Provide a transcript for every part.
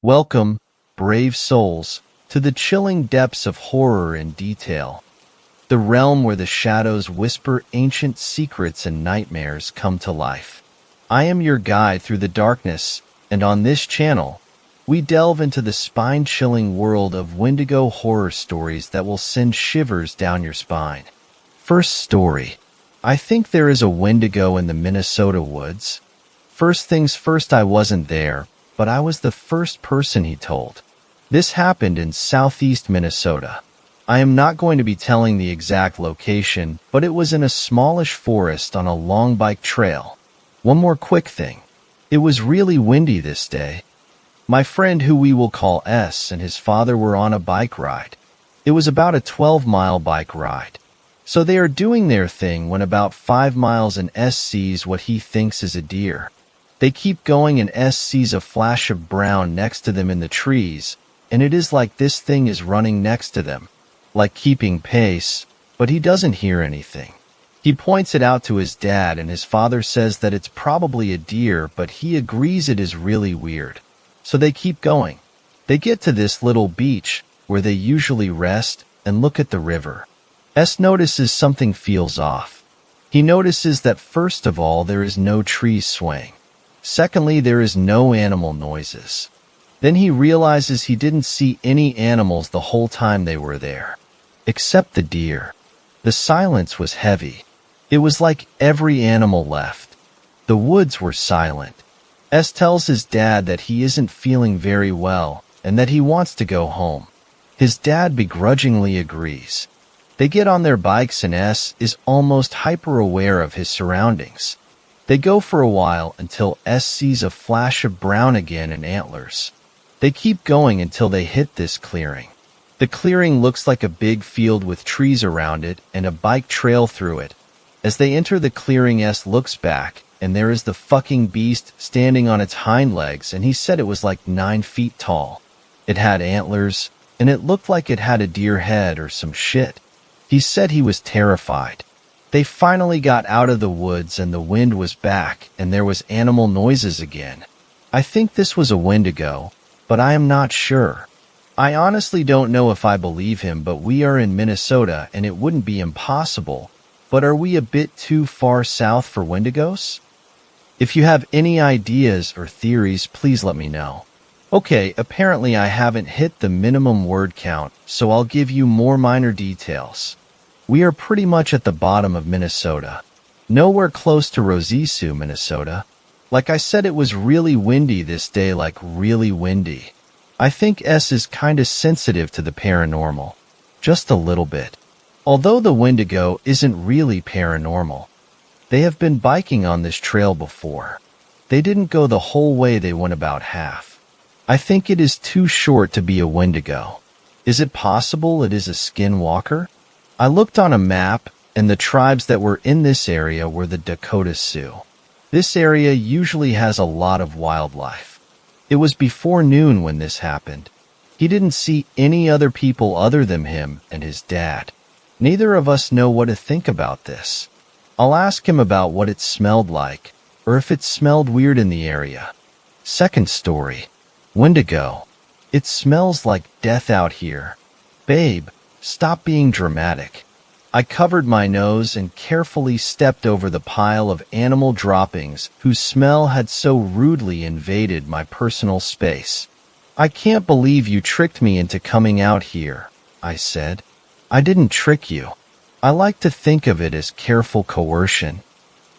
Welcome, brave souls, to the chilling depths of horror and detail, the realm where the shadows whisper ancient secrets and nightmares come to life. I am your guide through the darkness, and on this channel, we delve into the spine-chilling world of Wendigo horror stories that will send shivers down your spine. First story. I think there is a Wendigo in the Minnesota woods. First things first, I wasn't there, but I was the first person he told. This happened in southeast Minnesota. I am not going to be telling the exact location, but it was in a smallish forest on a long bike trail. One more quick thing. It was really windy this day. My friend, who we will call S, and his father were on a bike ride. It was about a 12-mile bike ride. So they are doing their thing when about 5 miles and S sees what he thinks is a deer. They keep going and S sees a flash of brown next to them in the trees, and it is like this thing is running next to them, like keeping pace, but he doesn't hear anything. He points it out to his dad, and his father says that it's probably a deer, but he agrees it is really weird. So they keep going. They get to this little beach where they usually rest and look at the river. S notices something feels off. He notices that first of all, there is no trees swaying. Secondly, there is no animal noises. Then he realizes he didn't see any animals the whole time they were there, except the deer. The silence was heavy. It was like every animal left. The woods were silent. S tells his dad that he isn't feeling very well and that he wants to go home. His dad begrudgingly agrees. They get on their bikes and S is almost hyper-aware of his surroundings. They go for a while until S sees a flash of brown again and antlers. They keep going until they hit this clearing. The clearing looks like a big field with trees around it and a bike trail through it. As they enter the clearing, S looks back, and there is the fucking beast standing on its hind legs, and he said it was like 9 feet tall. It had antlers, and it looked like it had a deer head or some shit. He said he was terrified. They finally got out of the woods and the wind was back and there was animal noises again. I think this was a Wendigo, but I am not sure. I honestly don't know if I believe him, but we are in Minnesota and it wouldn't be impossible. But are we a bit too far south for Wendigos? If you have any ideas or theories, please let me know. Okay, apparently I haven't hit the minimum word count, so I'll give you more minor details. We are pretty much at the bottom of Minnesota. Nowhere close to Rosisu, Minnesota. Like I said, it was really windy this day, like really windy. I think S is kinda sensitive to the paranormal. Just a little bit. Although the Wendigo isn't really paranormal. They have been biking on this trail before. They didn't go the whole way, they went about half. I think it is too short to be a Wendigo. Is it possible it is a skinwalker? I looked on a map, and the tribes that were in this area were the Dakota Sioux. This area usually has a lot of wildlife. It was before noon when this happened. He didn't see any other people other than him and his dad. Neither of us know what to think about this. I'll ask him about what it smelled like, or if it smelled weird in the area. Second story. Wendigo. It smells like death out here. Babe, stop being dramatic. I covered my nose and carefully stepped over the pile of animal droppings whose smell had so rudely invaded my personal space. I can't believe you tricked me into coming out here, I said. I didn't trick you. I like to think of it as careful coercion.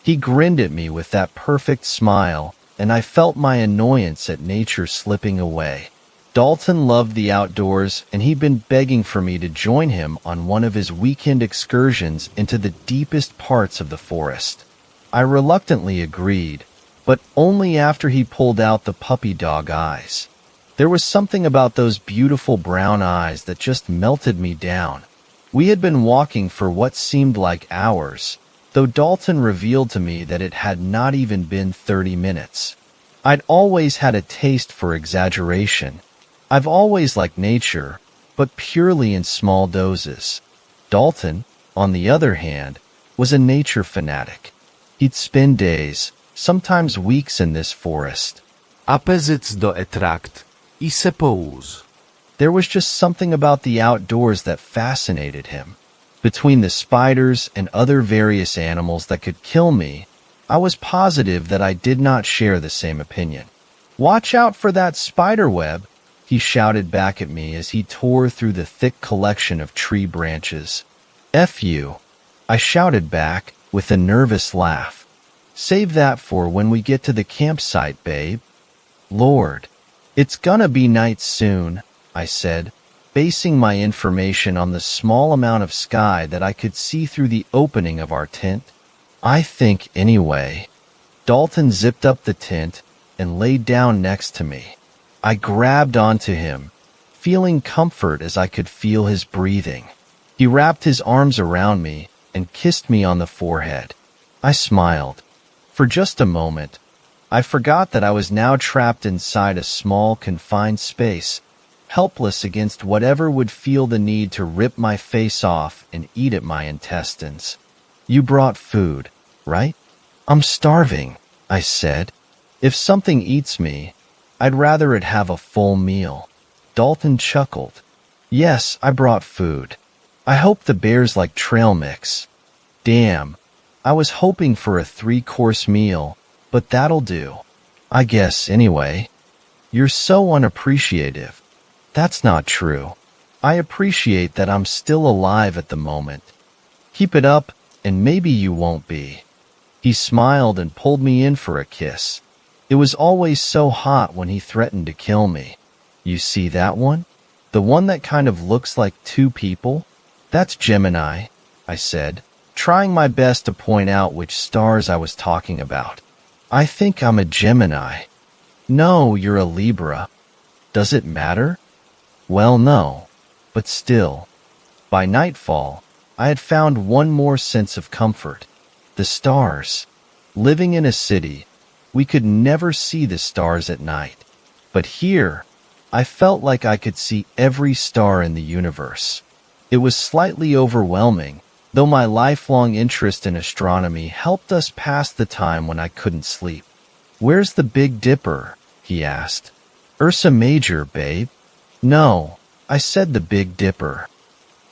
He grinned at me with that perfect smile, and I felt my annoyance at nature slipping away. Dalton loved the outdoors, and he'd been begging for me to join him on one of his weekend excursions into the deepest parts of the forest. I reluctantly agreed, but only after he pulled out the puppy dog eyes. There was something about those beautiful brown eyes that just melted me down. We had been walking for what seemed like hours, though Dalton revealed to me that it had not even been 30 minutes. I'd always had a taste for exaggeration. I've always liked nature, but purely in small doses. Dalton, on the other hand, was a nature fanatic. He'd spend days, sometimes weeks in this forest. Opposites do attract. I suppose. There was just something about the outdoors that fascinated him. Between the spiders and other various animals that could kill me, I was positive that I did not share the same opinion. "Watch out for that spider web," he shouted back at me as he tore through the thick collection of tree branches. "F you," I shouted back with a nervous laugh. "Save that for when we get to the campsite, babe." "Lord, it's gonna be night soon," I said, basing my information on the small amount of sky that I could see through the opening of our tent. "I think anyway." Dalton zipped up the tent and laid down next to me. I grabbed onto him, feeling comfort as I could feel his breathing. He wrapped his arms around me and kissed me on the forehead. I smiled. For just a moment, I forgot that I was now trapped inside a small, confined space, helpless against whatever would feel the need to rip my face off and eat at my intestines. "You brought food, right?" "I'm starving," I said. "If something eats me, I'd rather it have a full meal." Dalton chuckled. "Yes, I brought food. I hope the bears like trail mix." "Damn, I was hoping for a 3-course meal, but that'll do, I guess, anyway." "You're so unappreciative." "That's not true. I appreciate that I'm still alive at the moment." "Keep it up, and maybe you won't be." He smiled and pulled me in for a kiss. It was always so hot when he threatened to kill me. "You see that one? The one that kind of looks like 2 people? That's Gemini," I said, trying my best to point out which stars I was talking about. "I think I'm a Gemini." "No, you're a Libra." "Does it matter?" "Well, no, but still." By nightfall, I had found one more sense of comfort. The stars. Living in a city, we could never see the stars at night. But here, I felt like I could see every star in the universe. It was slightly overwhelming, though my lifelong interest in astronomy helped us pass the time when I couldn't sleep. "Where's the Big Dipper?" he asked. "Ursa Major, babe." "No, I said the Big Dipper."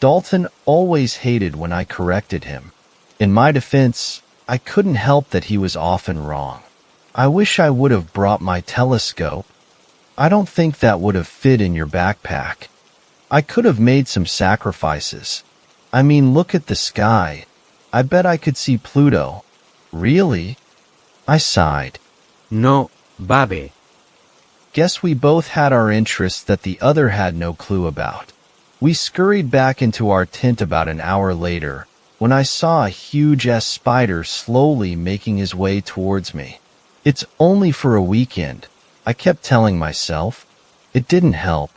Dalton always hated when I corrected him. In my defense, I couldn't help that he was often wrong. "I wish I would have brought my telescope." "I don't think that would have fit in your backpack." "I could have made some sacrifices. I mean, look at the sky. I bet I could see Pluto." "Really?" I sighed. No, babe. Guess we both had our interests that the other had no clue about. We scurried back into our tent about an hour later, when I saw a huge spider slowly making his way towards me. "It's only for a weekend," I kept telling myself. It didn't help.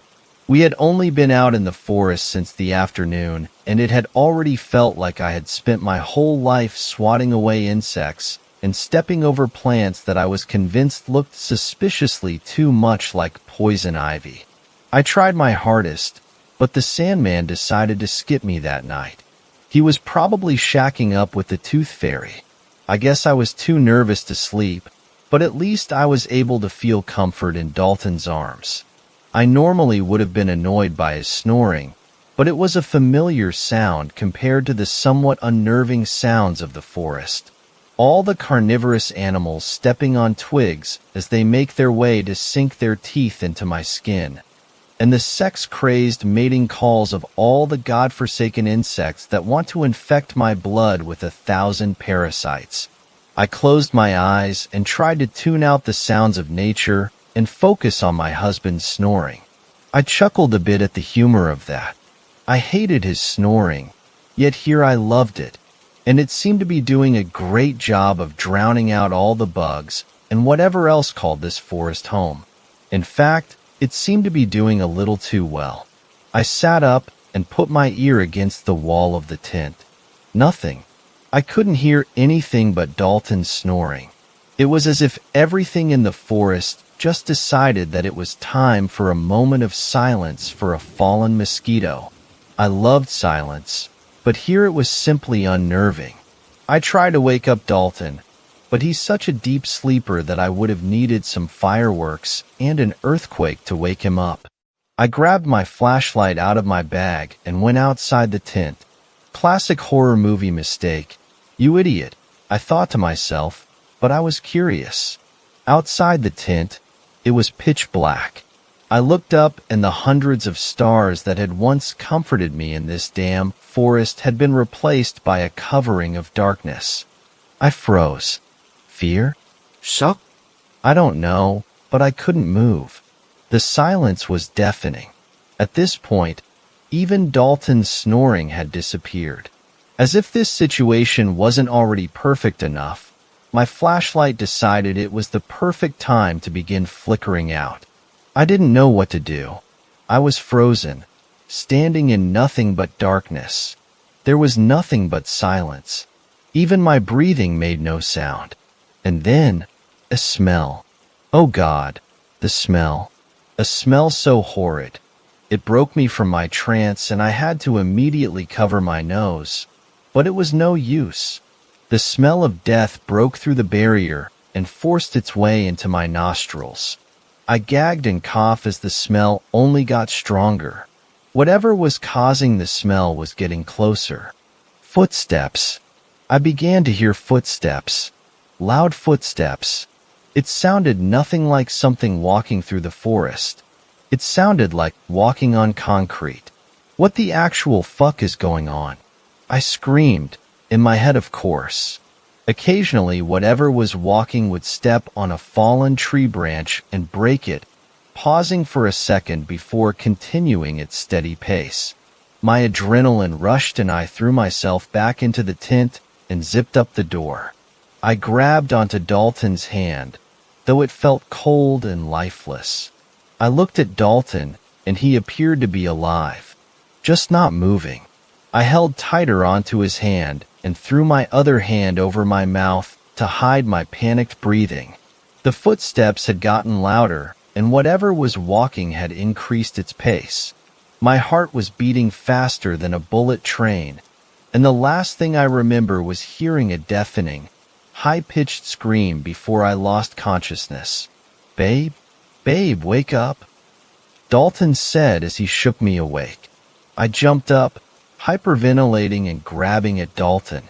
We had only been out in the forest since the afternoon, and it had already felt like I had spent my whole life swatting away insects and stepping over plants that I was convinced looked suspiciously too much like poison ivy. I tried my hardest, but the Sandman decided to skip me that night. He was probably shacking up with the Tooth Fairy. I guess I was too nervous to sleep, but at least I was able to feel comfort in Dalton's arms. I normally would have been annoyed by his snoring, but it was a familiar sound compared to the somewhat unnerving sounds of the forest. All the carnivorous animals stepping on twigs as they make their way to sink their teeth into my skin, and the sex-crazed mating calls of all the godforsaken insects that want to infect my blood with 1,000 parasites. I closed my eyes and tried to tune out the sounds of nature and focus on my husband's snoring. I chuckled a bit at the humor of that. I hated his snoring, yet here I loved it, and it seemed to be doing a great job of drowning out all the bugs and whatever else called this forest home. In fact, it seemed to be doing a little too well. I sat up and put my ear against the wall of the tent. Nothing. I couldn't hear anything but Dalton's snoring. It was as if everything in the forest just decided that it was time for a moment of silence for a fallen mosquito. I loved silence, but here it was simply unnerving. I tried to wake up Dalton, but he's such a deep sleeper that I would have needed some fireworks and an earthquake to wake him up. I grabbed my flashlight out of my bag and went outside the tent. Classic horror movie mistake. You idiot, I thought to myself, but I was curious. Outside the tent, it was pitch black. I looked up and the hundreds of stars that had once comforted me in this damn forest had been replaced by a covering of darkness. I froze. Fear? Shock? I don't know, but I couldn't move. The silence was deafening. At this point, even Dalton's snoring had disappeared. As if this situation wasn't already perfect enough, my flashlight decided it was the perfect time to begin flickering out. I didn't know what to do. I was frozen, standing in nothing but darkness. There was nothing but silence. Even my breathing made no sound. And then, a smell. Oh God, the smell. A smell so horrid. It broke me from my trance and I had to immediately cover my nose. But it was no use. The smell of death broke through the barrier and forced its way into my nostrils. I gagged and coughed as the smell only got stronger. Whatever was causing the smell was getting closer. Footsteps. I began to hear footsteps. Loud footsteps. It sounded nothing like something walking through the forest. It sounded like walking on concrete. What the actual fuck is going on? I screamed, in my head of course. Occasionally, whatever was walking would step on a fallen tree branch and break it, pausing for a second before continuing its steady pace. My adrenaline rushed and I threw myself back into the tent and zipped up the door. I grabbed onto Dalton's hand, though it felt cold and lifeless. I looked at Dalton, and he appeared to be alive, just not moving. I held tighter onto his hand and threw my other hand over my mouth to hide my panicked breathing. The footsteps had gotten louder, and whatever was walking had increased its pace. My heart was beating faster than a bullet train, and the last thing I remember was hearing a deafening, high-pitched scream before I lost consciousness. "Babe? Babe, wake up," Dalton said as he shook me awake. I jumped up, hyperventilating and grabbing at Dalton.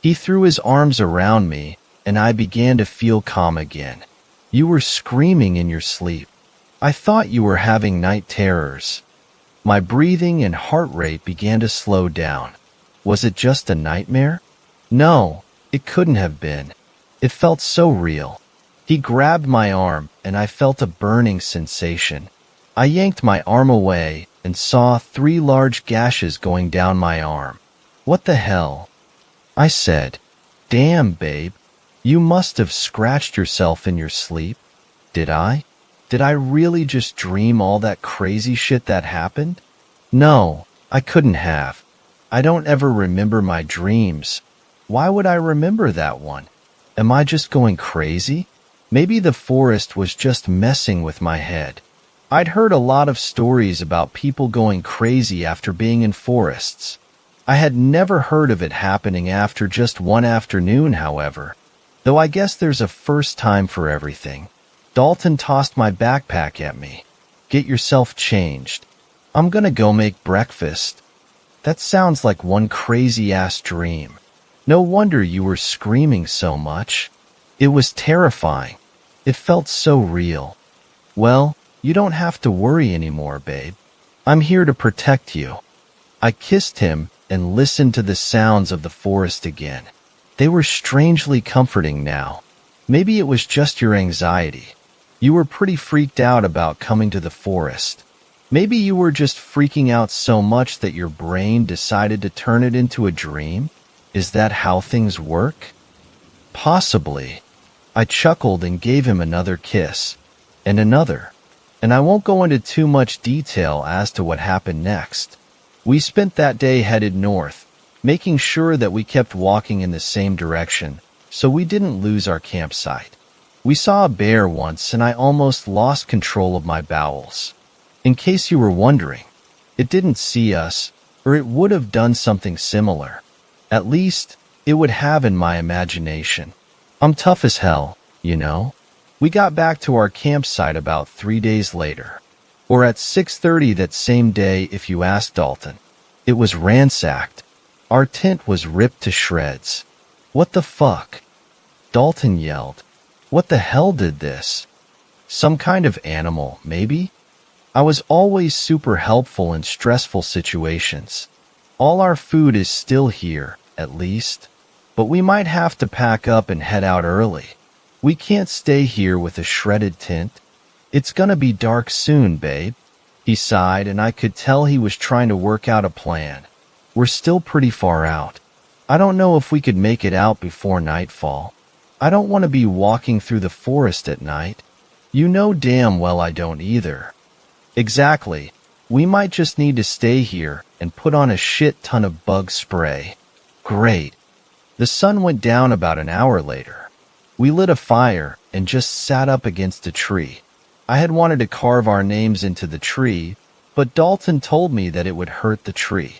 He threw his arms around me, and I began to feel calm again. "You were screaming in your sleep. I thought you were having night terrors." My breathing and heart rate began to slow down. Was it just a nightmare? No, it couldn't have been. It felt so real. He grabbed my arm, and I felt a burning sensation. I yanked my arm away and saw 3 large gashes going down my arm. "What the hell?" I said. "Damn, babe. You must have scratched yourself in your sleep." Did I? Did I really just dream all that crazy shit that happened? No, I couldn't have. I don't ever remember my dreams. Why would I remember that one? Am I just going crazy? Maybe the forest was just messing with my head. I'd heard a lot of stories about people going crazy after being in forests. I had never heard of it happening after just one afternoon, however. Though I guess there's a first time for everything. Dalton tossed my backpack at me. "Get yourself changed. I'm gonna go make breakfast." That sounds like one crazy-ass dream. No wonder you were screaming so much. It was terrifying. It felt so real. "Well, you don't have to worry anymore, babe. I'm here to protect you." I kissed him and listened to the sounds of the forest again. They were strangely comforting now. Maybe it was just your anxiety. You were pretty freaked out about coming to the forest. Maybe you were just freaking out so much that your brain decided to turn it into a dream? Is that how things work? Possibly. I chuckled and gave him another kiss. And another. And I won't go into too much detail as to what happened next. We spent that day headed north, making sure that we kept walking in the same direction, so we didn't lose our campsite. We saw a bear once and I almost lost control of my bowels. In case you were wondering, it didn't see us, or it would have done something similar. At least, it would have in my imagination. I'm tough as hell, you know? We got back to our campsite about 3 days later. Or at 6:30 that same day if you ask Dalton. It was ransacked. Our tent was ripped to shreds. What the fuck? Dalton yelled. What the hell did this? Some kind of animal, maybe? I was always super helpful in stressful situations. All our food is still here, at least. But we might have to pack up and head out early. We can't stay here with a shredded tent. It's gonna be dark soon, babe. He sighed, and I could tell he was trying to work out a plan. We're still pretty far out. I don't know if we could make it out before nightfall. I don't want to be walking through the forest at night. You know damn well I don't either. Exactly. We might just need to stay here and put on a shit ton of bug spray. Great. The sun went down about an hour later. We lit a fire and just sat up against a tree. I had wanted to carve our names into the tree, but Dalton told me that it would hurt the tree.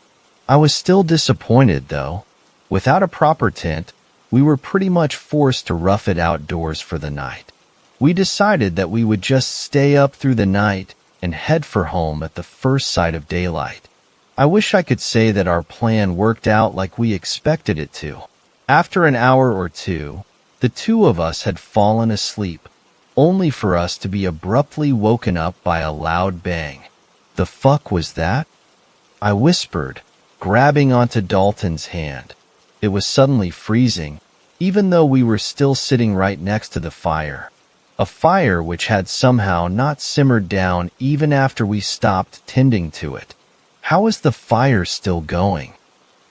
I was still disappointed, though. Without a proper tent, we were pretty much forced to rough it outdoors for the night. We decided that we would just stay up through the night and head for home at the first sight of daylight. I wish I could say that our plan worked out like we expected it to. After an hour or two, the two of us had fallen asleep, only for us to be abruptly woken up by a loud bang. The fuck was that? I whispered, grabbing onto Dalton's hand. It was suddenly freezing, even though we were still sitting right next to the fire. A fire which had somehow not simmered down even after we stopped tending to it. How is the fire still going?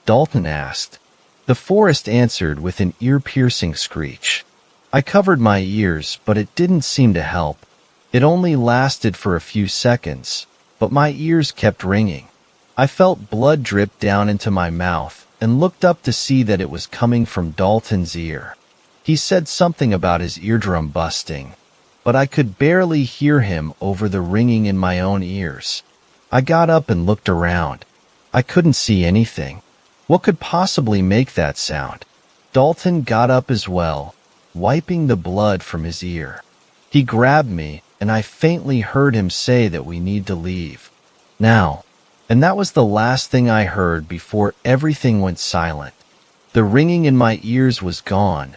Dalton asked. The forest answered with an ear-piercing screech. I covered my ears, but it didn't seem to help. It only lasted for a few seconds, but my ears kept ringing. I felt blood drip down into my mouth and looked up to see that it was coming from Dalton's ear. He said something about his eardrum busting, but I could barely hear him over the ringing in my own ears. I got up and looked around. I couldn't see anything. What could possibly make that sound? Dalton got up as well, wiping the blood from his ear. He grabbed me, and I faintly heard him say that we need to leave. Now. And that was the last thing I heard before everything went silent. The ringing in my ears was gone,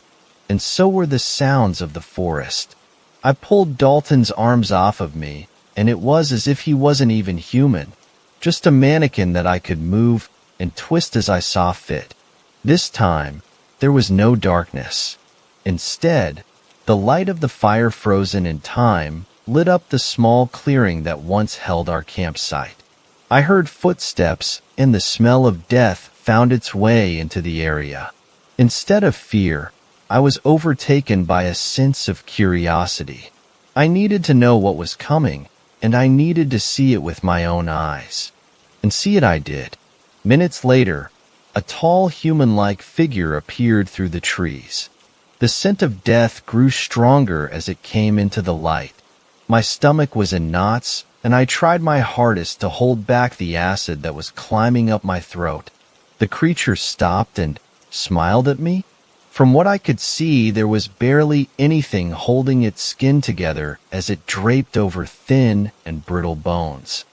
and so were the sounds of the forest. I pulled Dalton's arms off of me, and it was as if he wasn't even human, just a mannequin that I could move and twist as I saw fit. This time, there was no darkness. Instead, the light of the fire frozen in time lit up the small clearing that once held our campsite. I heard footsteps, and the smell of death found its way into the area. Instead of fear, I was overtaken by a sense of curiosity. I needed to know what was coming, and I needed to see it with my own eyes. And see it I did. Minutes later, a tall human-like figure appeared through the trees. The scent of death grew stronger as it came into the light. My stomach was in knots, and I tried my hardest to hold back the acid that was climbing up my throat. The creature stopped and smiled at me. From what I could see, there was barely anything holding its skin together as it draped over thin and brittle bones.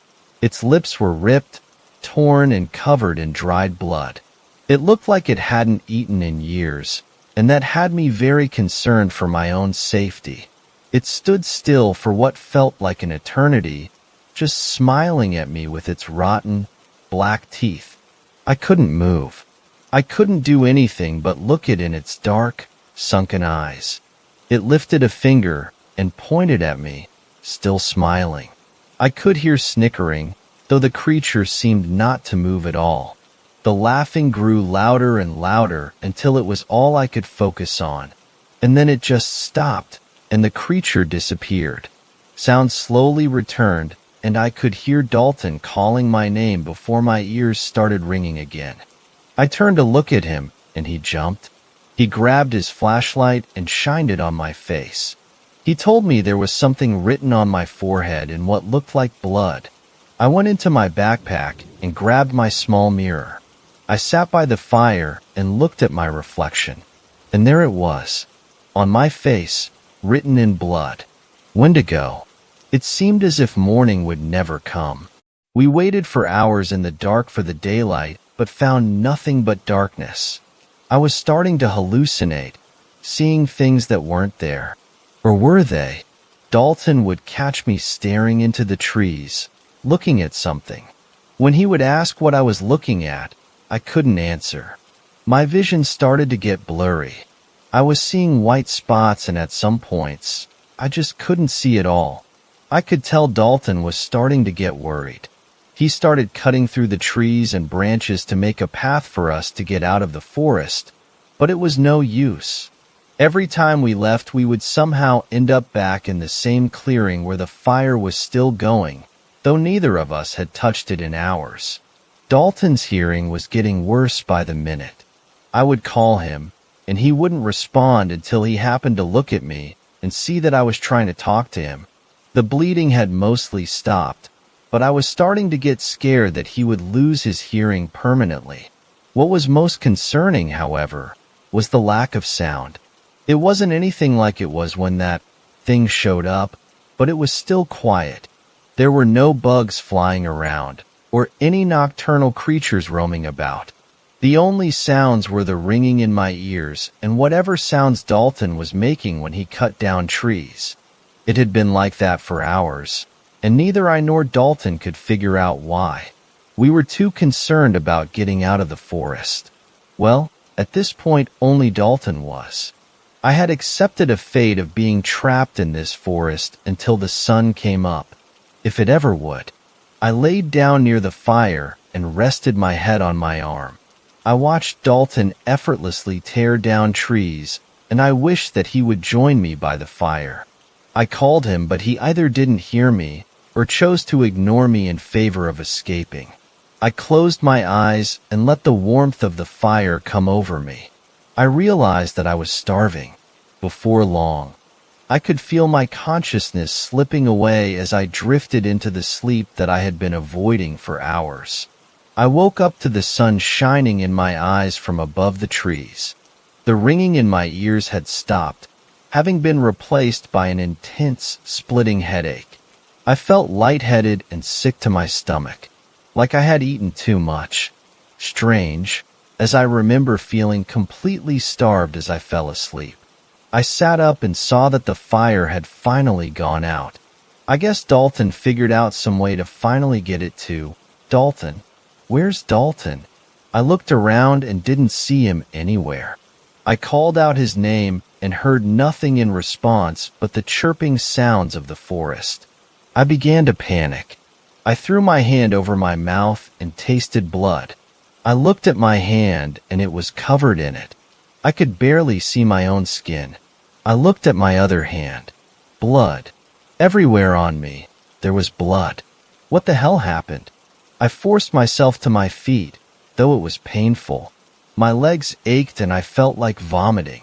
Its lips were ripped, torn, and covered in dried blood. It looked like it hadn't eaten in years, and that had me very concerned for my own safety. It stood still for what felt like an eternity, just smiling at me with its rotten, black teeth. I couldn't move. I couldn't do anything but look it in its dark, sunken eyes. It lifted a finger and pointed at me, still smiling. I could hear snickering, though the creature seemed not to move at all. The laughing grew louder and louder until it was all I could focus on. And then it just stopped, and the creature disappeared. Sound slowly returned, and I could hear Dalton calling my name before my ears started ringing again. I turned to look at him, and he jumped. He grabbed his flashlight and shined it on my face. He told me there was something written on my forehead in what looked like blood. I went into my backpack and grabbed my small mirror. I sat by the fire and looked at my reflection, and there it was. On my face, written in blood. Wendigo. It seemed as if morning would never come. We waited for hours in the dark for the daylight, but found nothing but darkness. I was starting to hallucinate, seeing things that weren't there. Or were they? Dalton would catch me staring into the trees, looking at something. When he would ask what I was looking at, I couldn't answer. My vision started to get blurry. I was seeing white spots, and at some points, I just couldn't see it all. I could tell Dalton was starting to get worried. He started cutting through the trees and branches to make a path for us to get out of the forest, but it was no use. Every time we left, we would somehow end up back in the same clearing where the fire was still going, though neither of us had touched it in hours. Dalton's hearing was getting worse by the minute. I would call him, and he wouldn't respond until he happened to look at me and see that I was trying to talk to him. The bleeding had mostly stopped, but I was starting to get scared that he would lose his hearing permanently. What was most concerning, however, was the lack of sound. It wasn't anything like it was when that thing showed up, but it was still quiet. There were no bugs flying around, or any nocturnal creatures roaming about. The only sounds were the ringing in my ears and whatever sounds Dalton was making when he cut down trees. It had been like that for hours, and neither I nor Dalton could figure out why. We were too concerned about getting out of the forest. Well, at this point, only Dalton was. I had accepted a fate of being trapped in this forest until the sun came up, if it ever would. I laid down near the fire and rested my head on my arm. I watched Dalton effortlessly tear down trees, and I wished that he would join me by the fire. I called him, but he either didn't hear me or chose to ignore me in favor of escaping. I closed my eyes and let the warmth of the fire come over me. I realized that I was starving. Before long, I could feel my consciousness slipping away as I drifted into the sleep that I had been avoiding for hours. I woke up to the sun shining in my eyes from above the trees. The ringing in my ears had stopped, having been replaced by an intense, splitting headache. I felt lightheaded and sick to my stomach, like I had eaten too much. Strange, as I remember feeling completely starved as I fell asleep. I sat up and saw that the fire had finally gone out. I guess Dalton figured out some way to finally get it to. Dalton? Where's Dalton? I looked around and didn't see him anywhere. I called out his name and heard nothing in response but the chirping sounds of the forest. I began to panic. I threw my hand over my mouth and tasted blood. I looked at my hand and it was covered in it. I could barely see my own skin. I looked at my other hand. Blood. Everywhere on me, there was blood. What the hell happened? I forced myself to my feet, though it was painful. My legs ached and I felt like vomiting.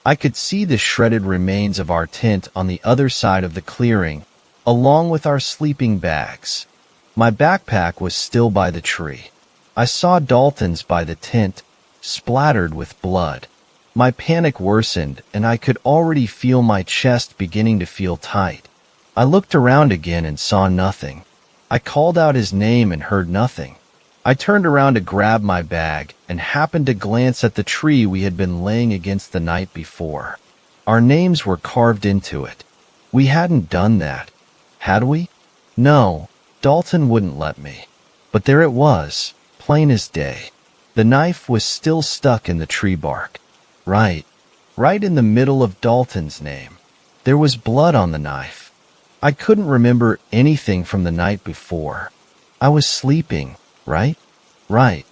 I could see the shredded remains of our tent on the other side of the clearing, along with our sleeping bags. My backpack was still by the tree. I saw Dalton's by the tent, splattered with blood. My panic worsened, and I could already feel my chest beginning to feel tight. I looked around again and saw nothing. I called out his name and heard nothing. I turned around to grab my bag and happened to glance at the tree we had been laying against the night before. Our names were carved into it. We hadn't done that, had we? No, Dalton wouldn't let me. But there it was, plain as day. The knife was still stuck in the tree bark. Right in the middle of Dalton's name. There was blood on the knife. I couldn't remember anything from the night before. I was sleeping, right? Right.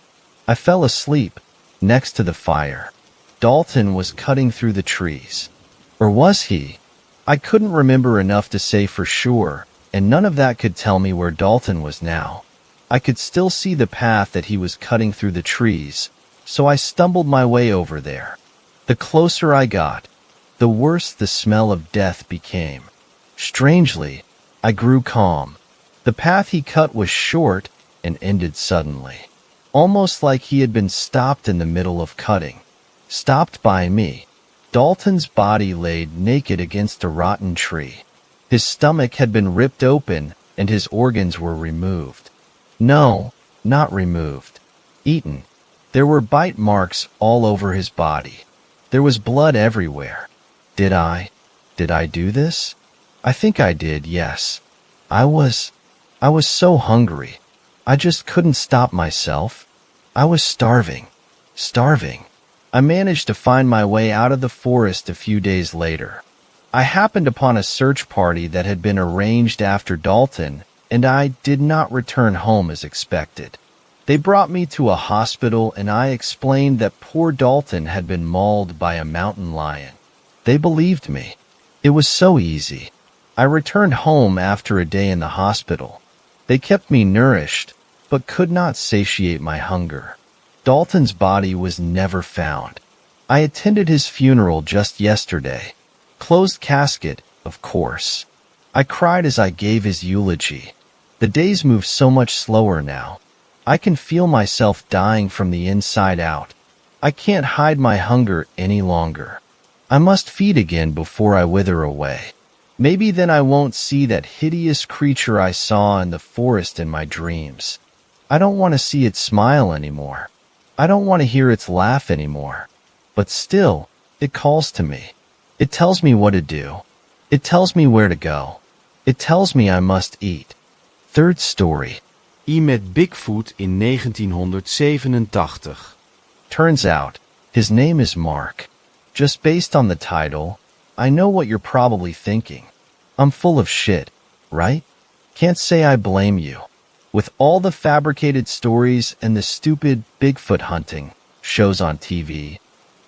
I fell asleep, next to the fire. Dalton was cutting through the trees. Or was he? I couldn't remember enough to say for sure, and none of that could tell me where Dalton was now. I could still see the path that he was cutting through the trees, so I stumbled my way over there. The closer I got, the worse the smell of death became. Strangely, I grew calm. The path he cut was short and ended suddenly, almost like he had been stopped in the middle of cutting. Stopped by me. Dalton's body laid naked against a rotten tree. His stomach had been ripped open and his organs were removed. No, not removed. Eaten. There were bite marks all over his body. There was blood everywhere. Did I do this? I think I did, yes. I was so hungry. I just couldn't stop myself. I was starving. I managed to find my way out of the forest a few days later. I happened upon a search party that had been arranged after Dalton, and I did not return home as expected. They brought me to a hospital and I explained that poor Dalton had been mauled by a mountain lion. They believed me. It was so easy. I returned home after a day in the hospital. They kept me nourished, but could not satiate my hunger. Dalton's body was never found. I attended his funeral just yesterday. Closed casket, of course. I cried as I gave his eulogy. The days move so much slower now. I can feel myself dying from the inside out. I can't hide my hunger any longer. I must feed again before I wither away. Maybe then I won't see that hideous creature I saw in the forest in my dreams. I don't want to see it smile anymore. I don't want to hear its laugh anymore. But still, it calls to me. It tells me what to do. It tells me where to go. It tells me I must eat. Third story. I met Bigfoot in 1987. Turns out, his name is Mark. Just based on the title, I know what you're probably thinking. I'm full of shit, right? Can't say I blame you. With all the fabricated stories and the stupid Bigfoot hunting shows on TV,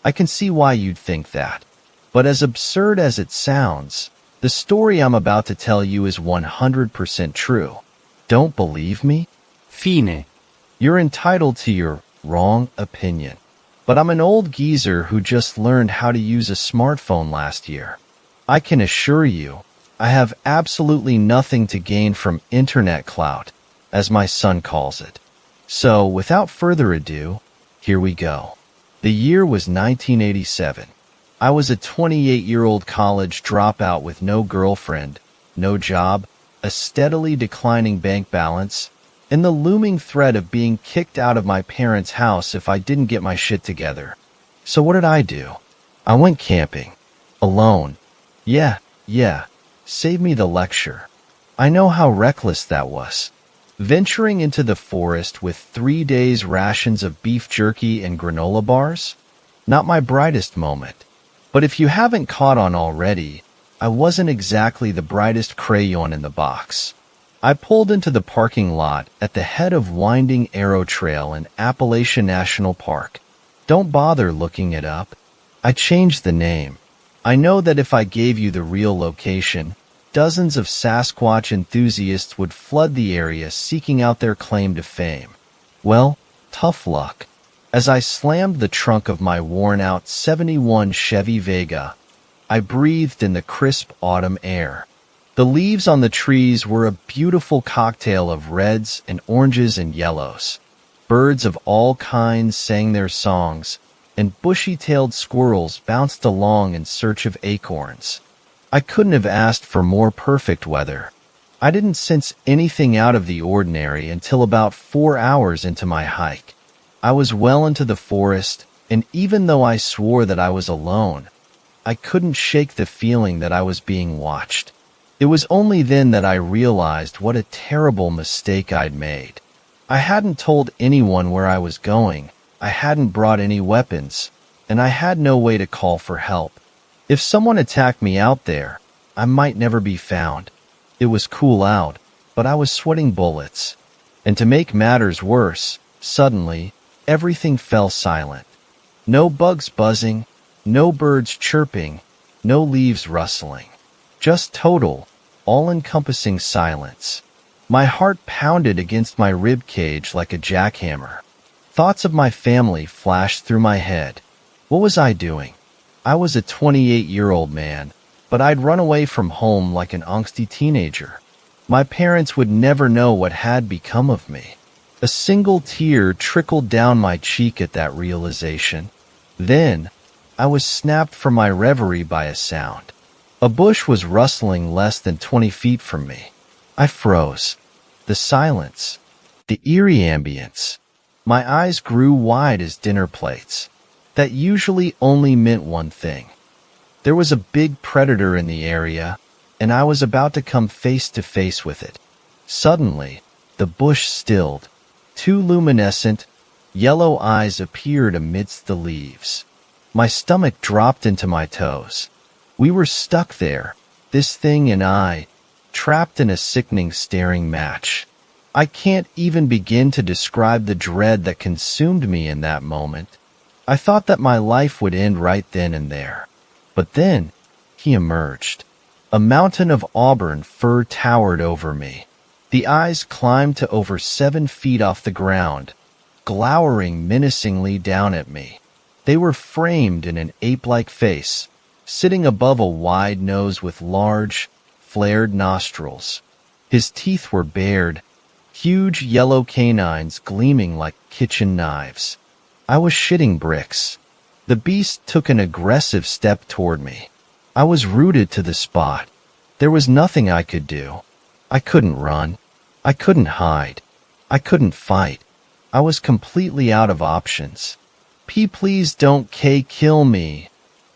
I can see why you'd think that. But as absurd as it sounds, the story I'm about to tell you is 100% true. Don't believe me? Fine. You're entitled to your wrong opinion. But I'm an old geezer who just learned how to use a smartphone last year. I can assure you, I have absolutely nothing to gain from internet clout, as my son calls it. So, without further ado, here we go. The year was 1987. I was a 28-year-old college dropout with no girlfriend, no job, a steadily declining bank balance, and the looming threat of being kicked out of my parents' house if I didn't get my shit together. So what did I do? I went camping. Alone. Yeah. Save me the lecture. I know how reckless that was. Venturing into the forest with 3 days' rations of beef jerky and granola bars? Not my brightest moment. But if you haven't caught on already, I wasn't exactly the brightest crayon in the box. I pulled into the parking lot at the head of Winding Arrow Trail in Appalachian National Park. Don't bother looking it up. I changed the name. I know that if I gave you the real location, dozens of Sasquatch enthusiasts would flood the area seeking out their claim to fame. Well, tough luck. As I slammed the trunk of my worn-out '71 Chevy Vega, I breathed in the crisp autumn air. The leaves on the trees were a beautiful cocktail of reds and oranges and yellows. Birds of all kinds sang their songs, and bushy-tailed squirrels bounced along in search of acorns. I couldn't have asked for more perfect weather. I didn't sense anything out of the ordinary until about 4 hours into my hike. I was well into the forest, and even though I swore that I was alone, I couldn't shake the feeling that I was being watched. It was only then that I realized what a terrible mistake I'd made. I hadn't told anyone where I was going, I hadn't brought any weapons, and I had no way to call for help. If someone attacked me out there, I might never be found. It was cool out, but I was sweating bullets. And to make matters worse, suddenly, everything fell silent. No bugs buzzing, no birds chirping, no leaves rustling. Just total, all-encompassing silence. My heart pounded against my rib cage like a jackhammer. Thoughts of my family flashed through my head. What was I doing? I was a 28-year-old man, but I'd run away from home like an angsty teenager. My parents would never know what had become of me. A single tear trickled down my cheek at that realization. Then, I was snapped from my reverie by a sound. A bush was rustling less than 20 feet from me. I froze. The silence. The eerie ambience. My eyes grew wide as dinner plates. That usually only meant one thing. There was a big predator in the area, and I was about to come face to face with it. Suddenly, the bush stilled. Two luminescent, yellow eyes appeared amidst the leaves. My stomach dropped into my toes. We were stuck there, this thing and I, trapped in a sickening staring match. I can't even begin to describe the dread that consumed me in that moment. I thought that my life would end right then and there. But then, he emerged. A mountain of auburn fur towered over me. The eyes climbed to over 7 feet off the ground, glowering menacingly down at me. They were framed in an ape-like face, sitting above a wide nose with large, flared nostrils. His teeth were bared, huge yellow canines gleaming like kitchen knives. I was shitting bricks. The beast took an aggressive step toward me. I was rooted to the spot. There was nothing I could do. I couldn't run. I couldn't hide. I couldn't fight. I was completely out of options. Please don't kill me.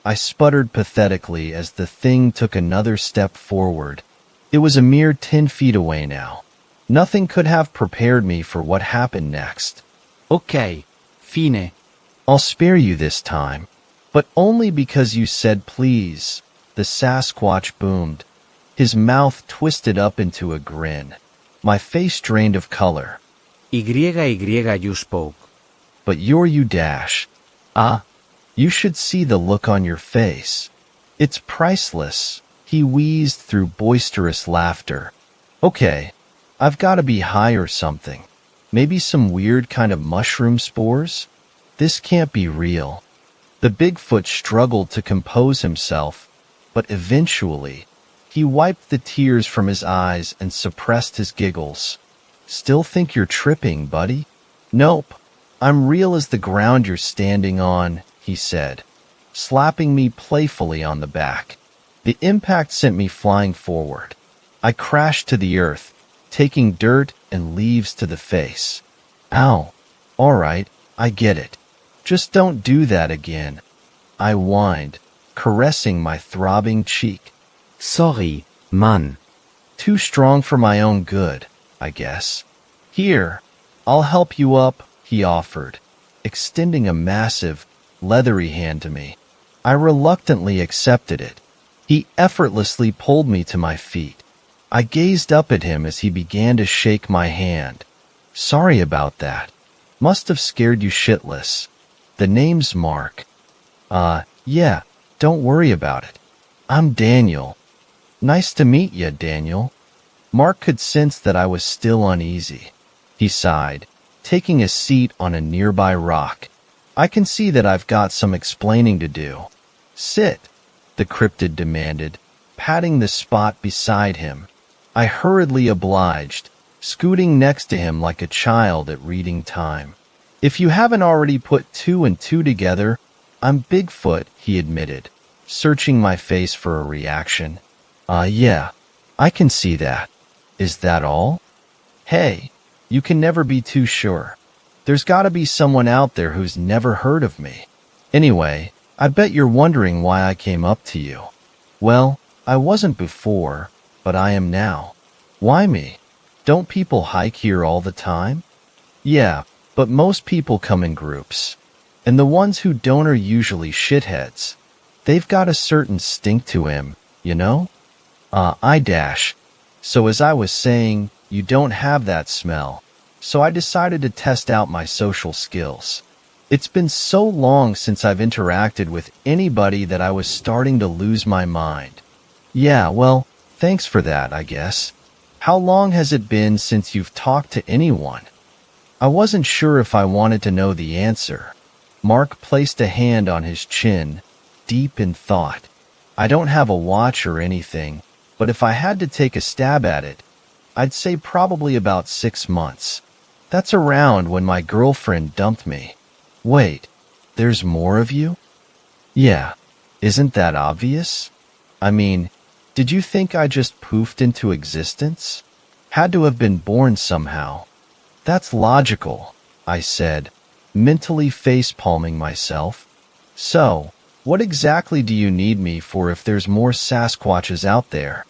I sputtered pathetically as the thing took another step forward. It was a mere 10 feet away now. Nothing could have prepared me for what happened next. Ok, fine. I'll spare you this time, but only because you said please, the Sasquatch boomed. His mouth twisted up into a grin. My face drained of color. You spoke. But you dash. Ah, you should see the look on your face. It's priceless. He wheezed through boisterous laughter. Okay, I've got to be high or something. Maybe some weird kind of mushroom spores? This can't be real. The Bigfoot struggled to compose himself, but eventually, he wiped the tears from his eyes and suppressed his giggles. Still think you're tripping, buddy? Nope. I'm real as the ground you're standing on, he said, slapping me playfully on the back. The impact sent me flying forward. I crashed to the earth, taking dirt and leaves to the face. Ow. All right, I get it. Just don't do that again. I whined, caressing my throbbing cheek. Sorry, man. Too strong for my own good, I guess. Here, I'll help you up, he offered, extending a massive, leathery hand to me. I reluctantly accepted it. He effortlessly pulled me to my feet. I gazed up at him as he began to shake my hand. Sorry about that. Must have scared you shitless. The name's Mark. Yeah, don't worry about it. I'm Daniel. Nice to meet ya, Daniel. Mark could sense that I was still uneasy. He sighed, taking a seat on a nearby rock. I can see that I've got some explaining to do. Sit, the cryptid demanded, patting the spot beside him. I hurriedly obliged, scooting next to him like a child at reading time. If you haven't already put 2 and 2 together, I'm Bigfoot, he admitted, searching my face for a reaction. Yeah, I can see that. Is that all? Hey, you can never be too sure. There's gotta be someone out there who's never heard of me. Anyway, I bet you're wondering why I came up to you. Well, I wasn't before, but I am now. Why me? Don't people hike here all the time? Yeah, but most people come in groups. And the ones who don't are usually shitheads. They've got a certain stink to him, you know? I dash. So as I was saying, you don't have that smell. So I decided to test out my social skills. It's been so long since I've interacted with anybody that I was starting to lose my mind. Yeah, well, thanks for that, I guess. How long has it been since you've talked to anyone? I wasn't sure if I wanted to know the answer. Mark placed a hand on his chin, deep in thought. I don't have a watch or anything, but if I had to take a stab at it, I'd say probably about 6 months. That's around when my girlfriend dumped me. Wait, there's more of you? Yeah, isn't that obvious? I mean, did you think I just poofed into existence? Had to have been born somehow. That's logical, I said, mentally face-palming myself. So, what exactly do you need me for if there's more Sasquatches out there?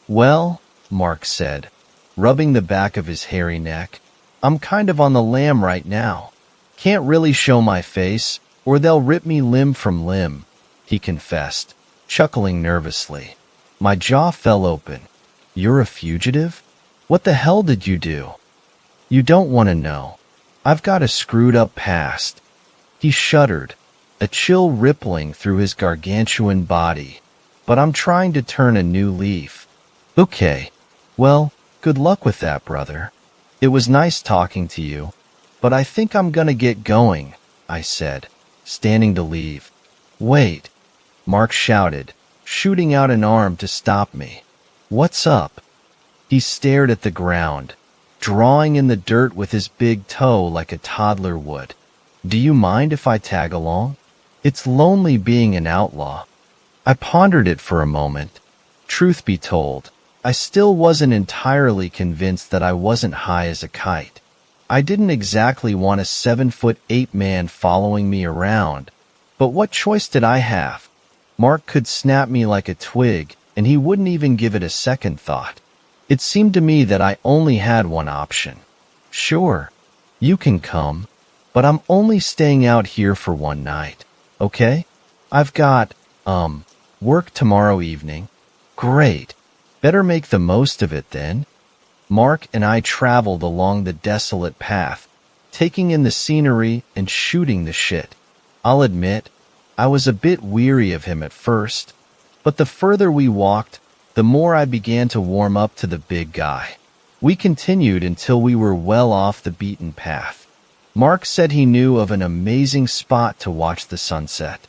Well, Mark said, rubbing the back of his hairy neck, I'm kind of on the lam right now. Can't really show my face, or they'll rip me limb from limb, he confessed, chuckling nervously. My jaw fell open. You're a fugitive? What the hell did you do? You don't want to know. I've got a screwed up past. He shuddered, a chill rippling through his gargantuan body. But I'm trying to turn a new leaf. Okay. Well, good luck with that, brother. It was nice talking to you, but I think I'm gonna get going, I said, standing to leave. Wait, Mark shouted, shooting out an arm to stop me. What's up? He stared at the ground, drawing in the dirt with his big toe like a toddler would. Do you mind if I tag along? It's lonely being an outlaw. I pondered it for a moment. Truth be told, I still wasn't entirely convinced that I wasn't high as a kite. I didn't exactly want a 7'8" man following me around, but what choice did I have? Mark could snap me like a twig, and he wouldn't even give it a second thought. It seemed to me that I only had one option. Sure, you can come, but I'm only staying out here for one night, okay? I've got, work tomorrow evening. Great. Better make the most of it then. Mark and I traveled along the desolate path, taking in the scenery and shooting the shit. I'll admit, I was a bit weary of him at first, but the further we walked, the more I began to warm up to the big guy. We continued until we were well off the beaten path. Mark said he knew of an amazing spot to watch the sunset.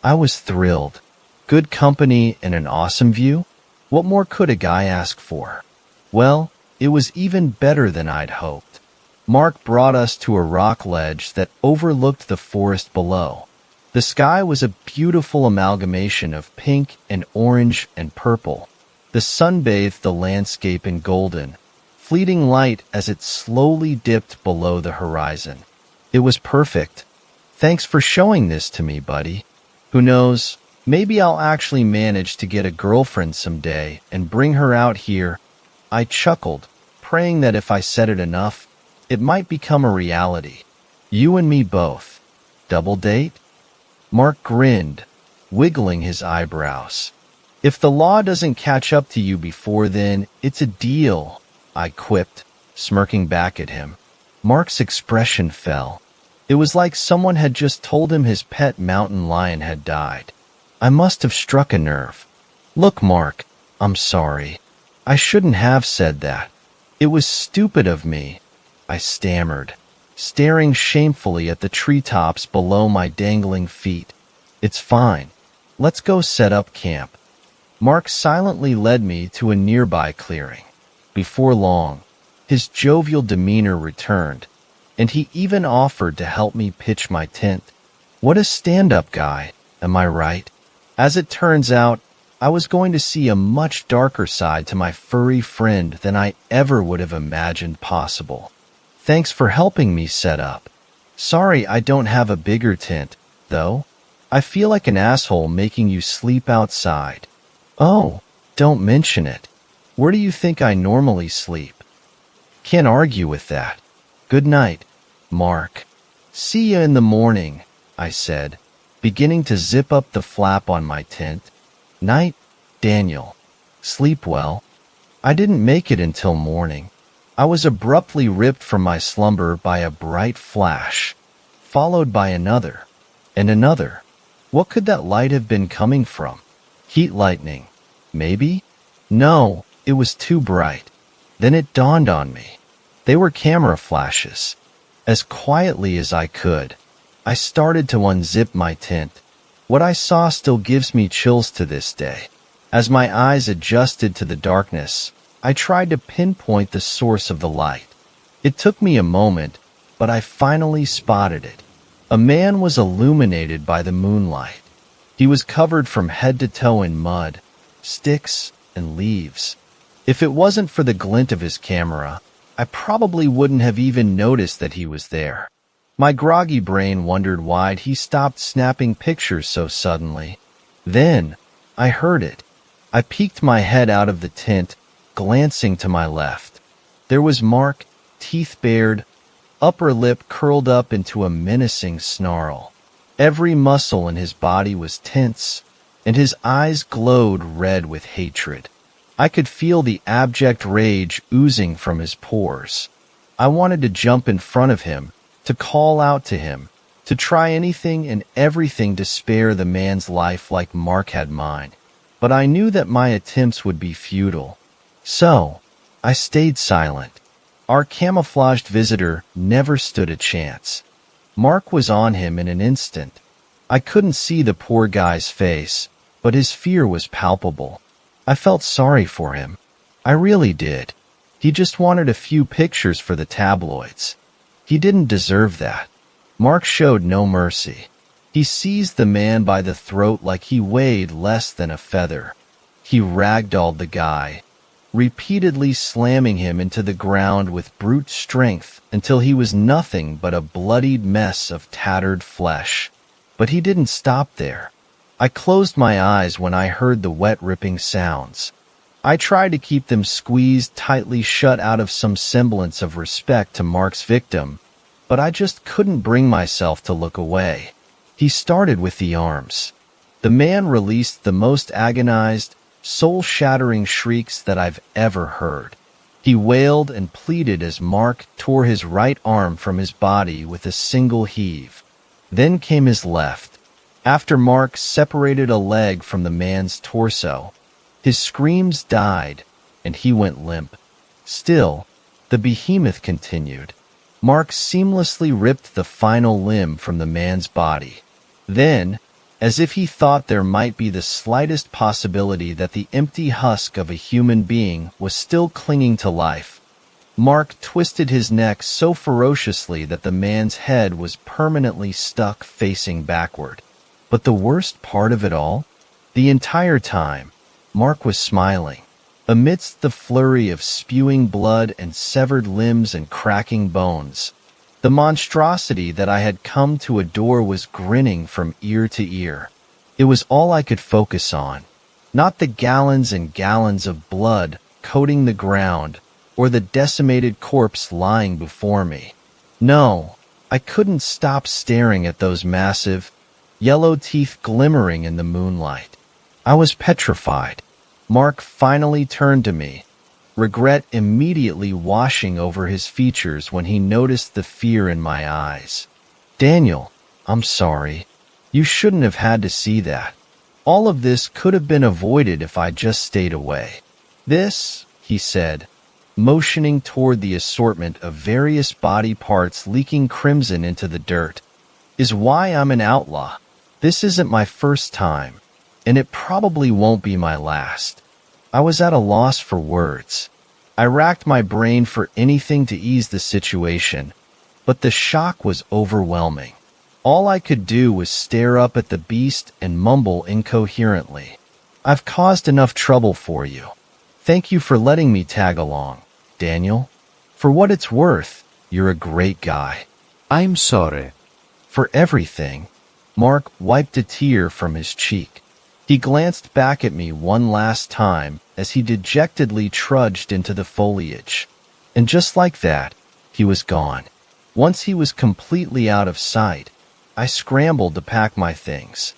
I was thrilled. Good company and an awesome view? What more could a guy ask for? Well, it was even better than I'd hoped. Mark brought us to a rock ledge that overlooked the forest below. The sky was a beautiful amalgamation of pink and orange and purple. The sun bathed the landscape in golden, fleeting light as it slowly dipped below the horizon. It was perfect. Thanks for showing this to me, buddy. Who knows, maybe I'll actually manage to get a girlfriend someday and bring her out here. I chuckled, praying that if I said it enough, it might become a reality. You and me both. Double date? Mark grinned, wiggling his eyebrows. If the law doesn't catch up to you before then, it's a deal, I quipped, smirking back at him. Mark's expression fell. It was like someone had just told him his pet mountain lion had died. I must have struck a nerve. Look, Mark, I'm sorry. I shouldn't have said that. It was stupid of me, I stammered, staring shamefully at the treetops below my dangling feet. It's fine. Let's go set up camp. Mark silently led me to a nearby clearing. Before long, his jovial demeanor returned, and he even offered to help me pitch my tent. What a stand-up guy, am I right? As it turns out, I was going to see a much darker side to my furry friend than I ever would have imagined possible. Thanks for helping me set up. Sorry I don't have a bigger tent, though. I feel like an asshole making you sleep outside. Oh, don't mention it. Where do you think I normally sleep? Can't argue with that. Good night, Mark. See ya in the morning, I said, beginning to zip up the flap on my tent. Night, Daniel. Sleep well. I didn't make it until morning. I was abruptly ripped from my slumber by a bright flash, followed by another, and another. What could that light have been coming from? Heat lightning, maybe? No, it was too bright. Then it dawned on me. They were camera flashes. As quietly as I could, I started to unzip my tent. What I saw still gives me chills to this day. As my eyes adjusted to the darkness, I tried to pinpoint the source of the light. It took me a moment, but I finally spotted it. A man was illuminated by the moonlight. He was covered from head to toe in mud, sticks, and leaves. If it wasn't for the glint of his camera, I probably wouldn't have even noticed that he was there. My groggy brain wondered why he stopped snapping pictures so suddenly. Then, I heard it. I peeked my head out of the tent, glancing to my left. There was Mark, teeth bared, upper lip curled up into a menacing snarl. Every muscle in his body was tense, and his eyes glowed red with hatred. I could feel the abject rage oozing from his pores. I wanted to jump in front of him, to call out to him, to try anything and everything to spare the man's life like Mark had mine. But I knew that my attempts would be futile. So, I stayed silent. Our camouflaged visitor never stood a chance. Mark was on him in an instant. I couldn't see the poor guy's face, but his fear was palpable. I felt sorry for him. I really did. He just wanted a few pictures for the tabloids. He didn't deserve that. Mark showed no mercy. He seized the man by the throat like he weighed less than a feather. He ragdolled the guy, repeatedly slamming him into the ground with brute strength until he was nothing but a bloodied mess of tattered flesh. But he didn't stop there. I closed my eyes when I heard the wet ripping sounds. I tried to keep them squeezed tightly shut out of some semblance of respect to Mark's victim, but I just couldn't bring myself to look away. He started with the arms. The man released the most agonized, soul-shattering shrieks that I've ever heard. He wailed and pleaded as Mark tore his right arm from his body with a single heave. Then came his left. After Mark separated a leg from the man's torso, his screams died, and he went limp. Still, the behemoth continued. Mark seamlessly ripped the final limb from the man's body. Then, as if he thought there might be the slightest possibility that the empty husk of a human being was still clinging to life, Mark twisted his neck so ferociously that the man's head was permanently stuck facing backward. But the worst part of it all? The entire time, Mark was smiling. Amidst the flurry of spewing blood and severed limbs and cracking bones, the monstrosity that I had come to adore was grinning from ear to ear. It was all I could focus on, not the gallons and gallons of blood coating the ground or the decimated corpse lying before me. No, I couldn't stop staring at those massive, yellow teeth glimmering in the moonlight. I was petrified. Mark finally turned to me, regret immediately washing over his features when he noticed the fear in my eyes. "Daniel, I'm sorry. You shouldn't have had to see that. All of this could have been avoided if I just stayed away. This," he said, motioning toward the assortment of various body parts leaking crimson into the dirt, "is why I'm an outlaw. This isn't my first time, and it probably won't be my last." I was at a loss for words. I racked my brain for anything to ease the situation, but the shock was overwhelming. All I could do was stare up at the beast and mumble incoherently, "I've caused enough trouble for you. Thank you for letting me tag along, Daniel. For what it's worth, you're a great guy." I'm sorry. "For everything." Mark wiped a tear from his cheek. He glanced back at me one last time as he dejectedly trudged into the foliage. And just like that, he was gone. Once he was completely out of sight, I scrambled to pack my things.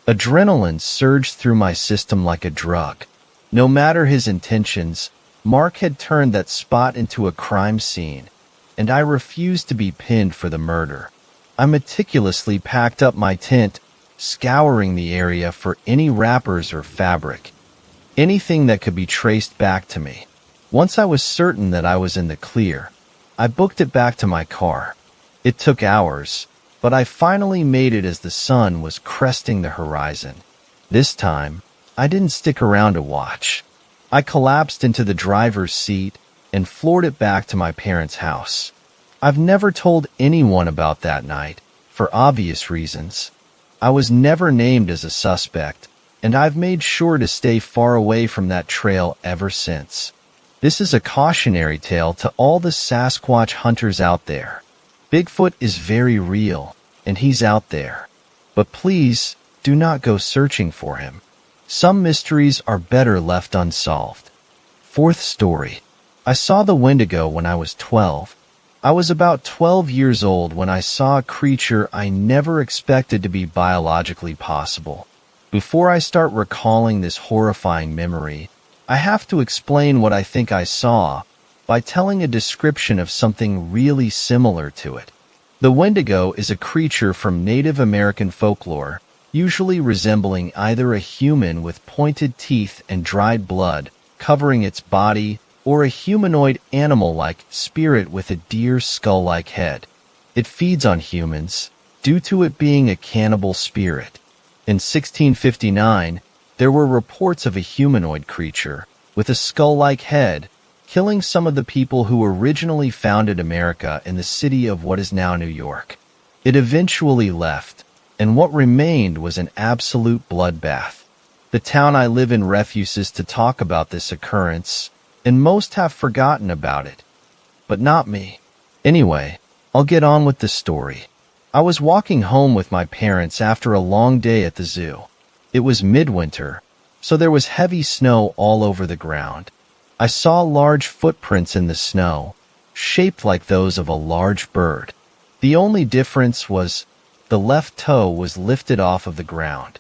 Adrenaline surged through my system like a drug. No matter his intentions, Mark had turned that spot into a crime scene, and I refused to be pinned for the murder. I meticulously packed up my tent, scouring the area for any wrappers or fabric, anything that could be traced back to me. Once I was certain that I was in the clear, I booked it back to my car. It took hours, but I finally made it as the sun was cresting the horizon. This time, I didn't stick around to watch. I collapsed into the driver's seat and floored it back to my parents' house. I've never told anyone about that night, for obvious reasons. I was never named as a suspect, and I've made sure to stay far away from that trail ever since. This is a cautionary tale to all the Sasquatch hunters out there. Bigfoot is very real, and he's out there. But please, do not go searching for him. Some mysteries are better left unsolved. Fourth story. I saw the Wendigo when I was 12. I was about 12 years old when I saw a creature I never expected to be biologically possible. Before I start recalling this horrifying memory, I have to explain what I think I saw by telling a description of something really similar to it. The Wendigo is a creature from Native American folklore, usually resembling either a human with pointed teeth and dried blood covering its body, or a humanoid animal-like spirit with a deer skull-like head. It feeds on humans, due to it being a cannibal spirit. In 1659, there were reports of a humanoid creature with a skull-like head killing some of the people who originally founded America in the city of what is now New York. It eventually left, and what remained was an absolute bloodbath. The town I live in refuses to talk about this occurrence, and most have forgotten about it. But not me. Anyway, I'll get on with the story. I was walking home with my parents after a long day at the zoo. It was midwinter, so there was heavy snow all over the ground. I saw large footprints in the snow, shaped like those of a large bird. The only difference was the left toe was lifted off of the ground.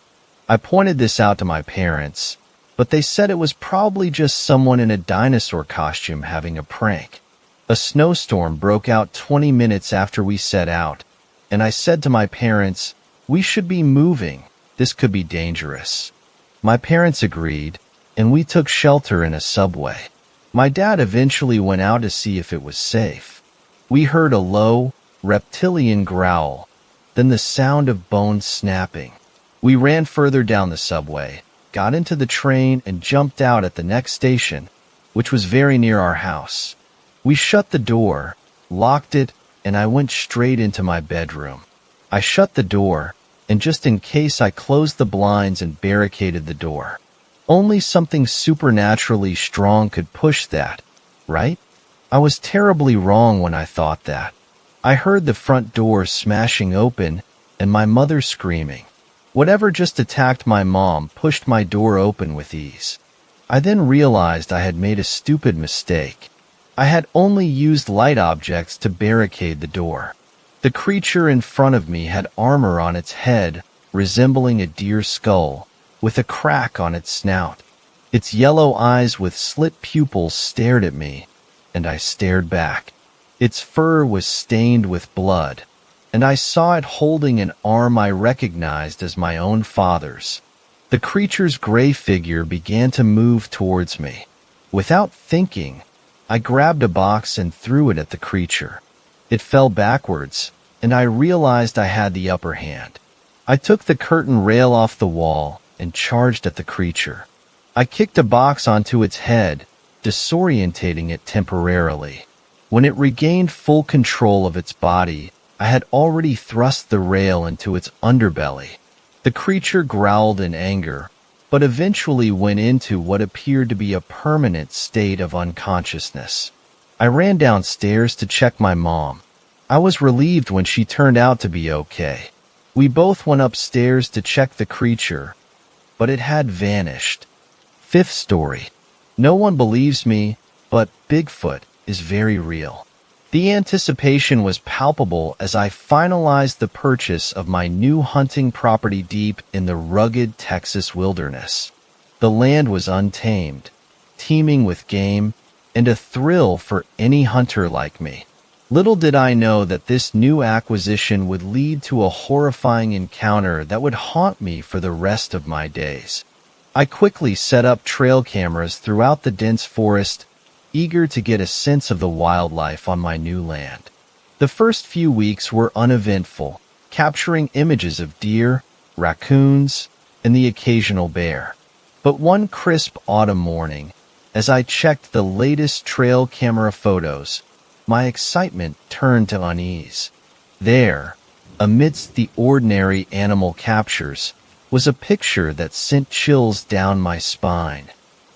I pointed this out to my parents, but they said it was probably just someone in a dinosaur costume having a prank. A snowstorm broke out 20 minutes after we set out, and I said to my parents, "We should be moving. This could be dangerous." My parents agreed, and we took shelter in a subway. My dad eventually went out to see if it was safe. We heard a low, reptilian growl, then the sound of bones snapping. We ran further down the subway, got into the train, and jumped out at the next station, which was very near our house. We shut the door, locked it, and I went straight into my bedroom. I shut the door, and just in case I closed the blinds and barricaded the door. Only something supernaturally strong could push that, right? I was terribly wrong when I thought that. I heard the front door smashing open and my mother screaming. Whatever just attacked my mom pushed my door open with ease. I then realized I had made a stupid mistake. I had only used light objects to barricade the door. The creature in front of me had armor on its head, resembling a deer skull, with a crack on its snout. Its yellow eyes with slit pupils stared at me, and I stared back. Its fur was stained with blood, and I saw it holding an arm I recognized as my own father's. The creature's gray figure began to move towards me. Without thinking, I grabbed a box and threw it at the creature. It fell backwards, and I realized I had the upper hand. I took the curtain rail off the wall and charged at the creature. I kicked a box onto its head, disorientating it temporarily. When it regained full control of its body, I had already thrust the rail into its underbelly. The creature growled in anger, but eventually went into what appeared to be a permanent state of unconsciousness. I ran downstairs to check my mom. I was relieved when she turned out to be okay. We both went upstairs to check the creature, but it had vanished. Fifth story. No one believes me, but Bigfoot is very real. The anticipation was palpable as I finalized the purchase of my new hunting property deep in the rugged Texas wilderness. The land was untamed, teeming with game, and a thrill for any hunter like me. Little did I know that this new acquisition would lead to a horrifying encounter that would haunt me for the rest of my days. I quickly set up trail cameras throughout the dense forest, eager to get a sense of the wildlife on my new land. The first few weeks were uneventful, capturing images of deer, raccoons, and the occasional bear. But one crisp autumn morning, as I checked the latest trail camera photos, my excitement turned to unease. There, amidst the ordinary animal captures, was a picture that sent chills down my spine.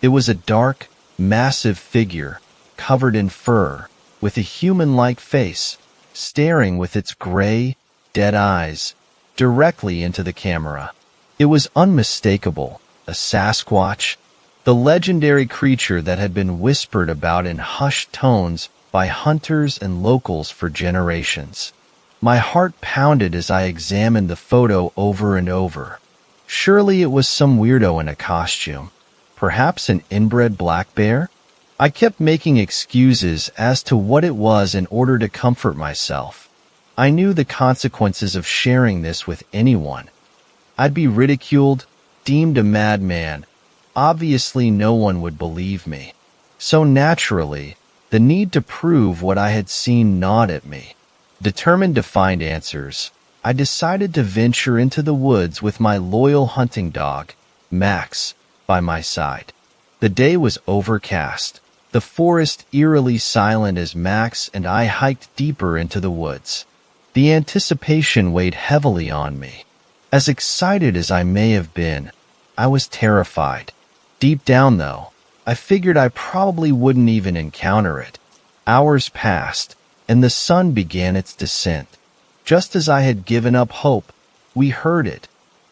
It was a dark, massive figure, covered in fur, with a human-like face, staring with its gray, dead eyes directly into the camera. It was unmistakable, a Sasquatch, the legendary creature that had been whispered about in hushed tones by hunters and locals for generations. My heart pounded as I examined the photo over and over. Surely it was some weirdo in a costume, perhaps an inbred black bear? I kept making excuses as to what it was in order to comfort myself. I knew the consequences of sharing this with anyone. I'd be ridiculed, deemed a madman. Obviously, no one would believe me. So naturally, the need to prove what I had seen gnawed at me. Determined to find answers, I decided to venture into the woods with my loyal hunting dog, Max, by my side. The day was overcast, the forest eerily silent as Max and I hiked deeper into the woods. The anticipation weighed heavily on me. As excited as I may have been, I was terrified. Deep down, though, I figured I probably wouldn't even encounter it. Hours passed, and the sun began its descent. Just as I had given up hope, we heard it,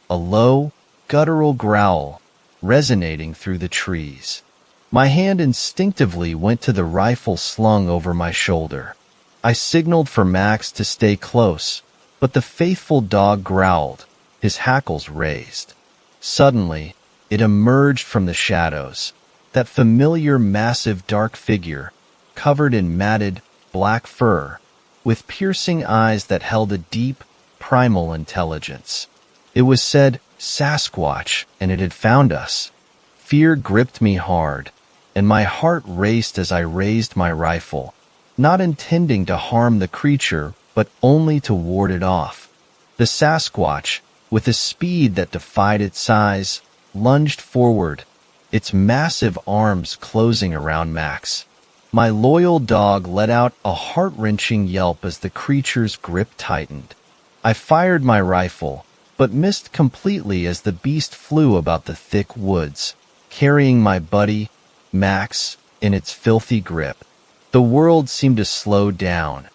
a low, guttural growl, resonating through the trees. My hand instinctively went to the rifle slung over my shoulder. I signaled for Max to stay close, but the faithful dog growled, his hackles raised. Suddenly, it emerged from the shadows, that familiar massive dark figure, covered in matted, black fur, with piercing eyes that held a deep, primal intelligence. It was said Sasquatch, and it had found us. Fear gripped me hard, and my heart raced as I raised my rifle, not intending to harm the creature, but only to ward it off. The Sasquatch, with a speed that defied its size, lunged forward, its massive arms closing around Max. My loyal dog let out a heart-wrenching yelp as the creature's grip tightened. I fired my rifle, but missed completely as the beast flew about the thick woods, carrying my buddy, Max, in its filthy grip. The world seemed to slow down,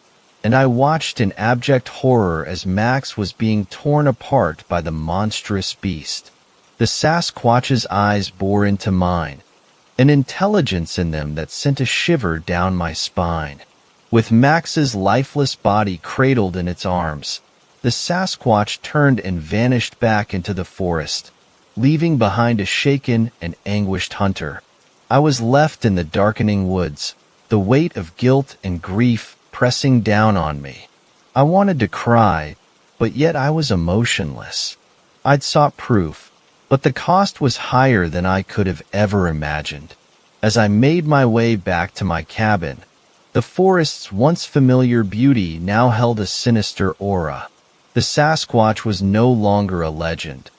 and I watched in abject horror as Max was being torn apart by the monstrous beast. The Sasquatch's eyes bore into mine, an intelligence in them that sent a shiver down my spine. With Max's lifeless body cradled in its arms, the Sasquatch turned and vanished back into the forest, leaving behind a shaken and anguished hunter. I was left in the darkening woods, the weight of guilt and grief pressing down on me. I wanted to cry, but yet I was emotionless. I'd sought proof, but the cost was higher than I could have ever imagined. As I made my way back to my cabin, the forest's once familiar beauty now held a sinister aura. The Sasquatch was no longer a legend.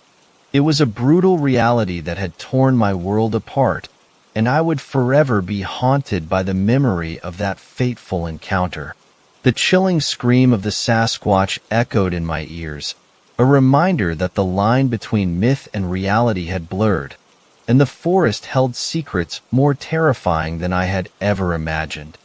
It was a brutal reality that had torn my world apart, and I would forever be haunted by the memory of that fateful encounter. The chilling scream of the Sasquatch echoed in my ears, a reminder that the line between myth and reality had blurred, and the forest held secrets more terrifying than I had ever imagined.